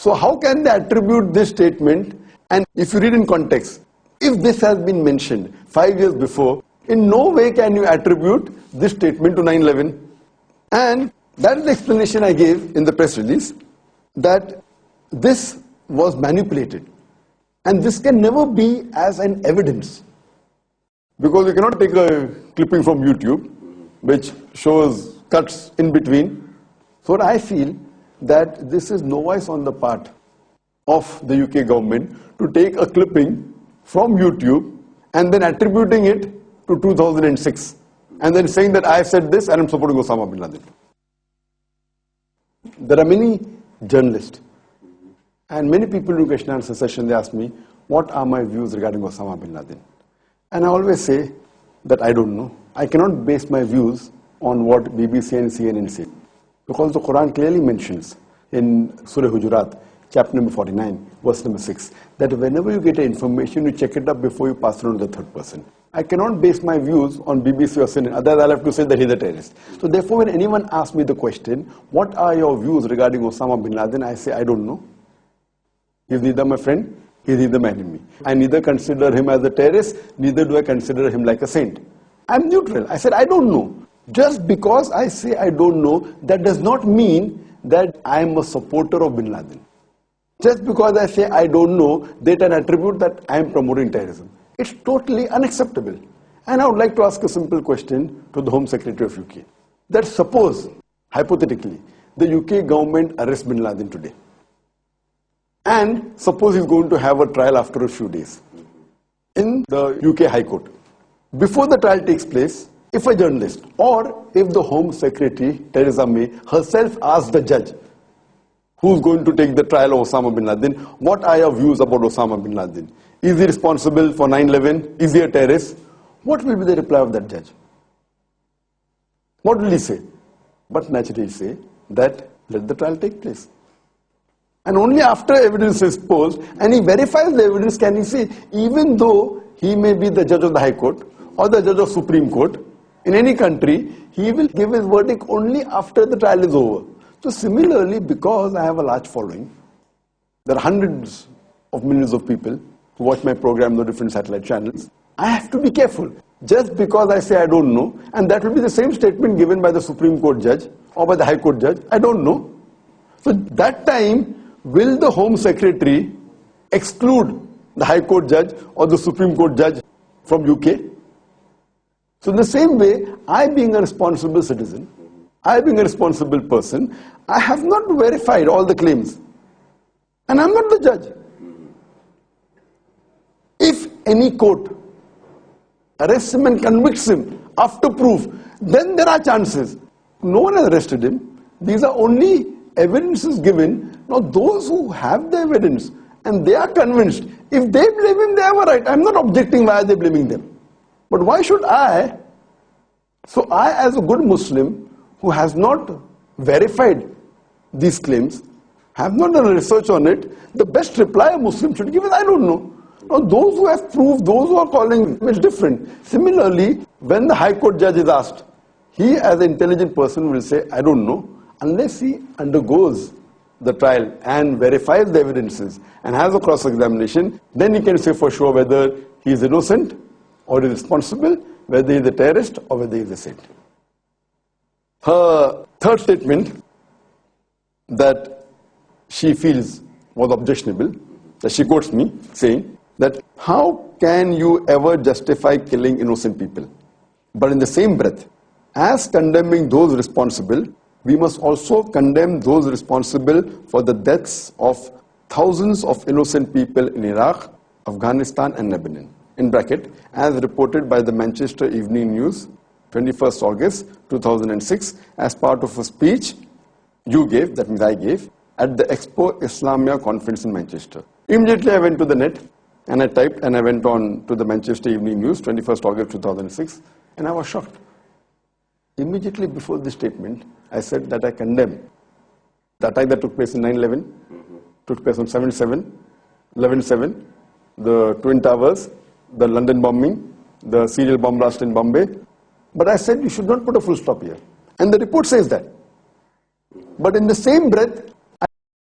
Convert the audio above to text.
So how can they attribute this statement? And if you read in context, if this has been mentioned 5 years before, in no way can you attribute this statement to 9/11. And that is the explanation I gave in the press release, that this was manipulated. And this can never be as an evidence. Because you cannot take a clipping from YouTube, which shows cuts in between. So I feel that this is no wise on the part of the UK government to take a clipping from YouTube and then attributing it to 2006 and then saying that I said this and I'm supporting Osama bin Laden. There are many journalists and many people in question and answer session, they ask me, what are my views regarding Osama bin Laden? And I always say that I don't know. I cannot base my views on what BBC and CNN say. Because the Quran clearly mentions in Surah Hujurat, chapter number 49, verse number 6, that whenever you get information, you check it up before you pass it on to the third person. I cannot base my views on BBC or CNN, otherwise I'll have to say that he's a terrorist. So therefore, when anyone asks me the question, what are your views regarding Osama bin Laden, I say, I don't know. He's neither my friend, he's neither my enemy. I neither consider him as a terrorist, neither do I consider him like a saint. I'm neutral. I said, I don't know. Just because I say I don't know, that does not mean that I am a supporter of bin Laden. Just because I say I don't know, they can attribute that I am promoting terrorism. It's totally unacceptable. And I would like to ask a simple question to the Home Secretary of UK. That suppose, hypothetically, the UK government arrests bin Laden today. And suppose he's going to have a trial after a few days in the UK High Court. Before the trial takes place, if a journalist or if the Home Secretary, Theresa May, herself asks the judge who's going to take the trial of Osama bin Laden, what are your views about Osama bin Laden? Is he responsible for 9/11? Is he a terrorist? What will be the reply of that judge? What will he say? But naturally he'll say that let the trial take place. And only after evidence is posed and he verifies the evidence can he say, even though he may be the judge of the High Court or the judge of Supreme Court, in any country, he will give his verdict only after the trial is over. So similarly, because I have a large following, there are hundreds of millions of people who watch my program on different satellite channels, I have to be careful. Just because I say I don't know, and that will be the same statement given by the Supreme Court judge or by the High Court judge, I don't know. So that time, will the Home Secretary exclude the High Court judge or the Supreme Court judge from UK? So in the same way, I being a responsible citizen, I being a responsible person, I have not verified all the claims. And I'm not the judge. If any court arrests him and convicts him after proof, then there are chances. No one has arrested him. These are only evidences given. Now those who have the evidence and they are convinced, if they blame him, they have a right. I'm not objecting why are they blaming them. But why should I? So I, as a good Muslim who has not verified these claims, have not done research on it, the best reply a Muslim should give is, I don't know. Now those who have proved, those who are calling, it's different. Similarly, when the High Court judge is asked, he as an intelligent person will say, I don't know, unless he undergoes the trial and verifies the evidences and has a cross-examination, then he can say for sure whether he is innocent or is responsible, whether he is a terrorist or whether he is a saint. Her third statement that she feels was objectionable, that she quotes me saying that how can you ever justify killing innocent people? But in the same breath, as condemning those responsible, we must also condemn those responsible for the deaths of thousands of innocent people in Iraq, Afghanistan and Lebanon. In bracket, as reported by the Manchester Evening News, 21st August 2006, as part of a speech you gave, that means I gave, at the Expo Islamia conference in Manchester. Immediately I went to the net and I typed and I went on to the Manchester Evening News, 21st August 2006, and I was shocked. Immediately before this statement, I said that I condemn the attack that took place in 9/11, took place on 7/7, 11/7, the Twin Towers, the London bombing, the serial bomb blast in Bombay. But I said you should not put a full stop here. And the report says that. But in the same breath,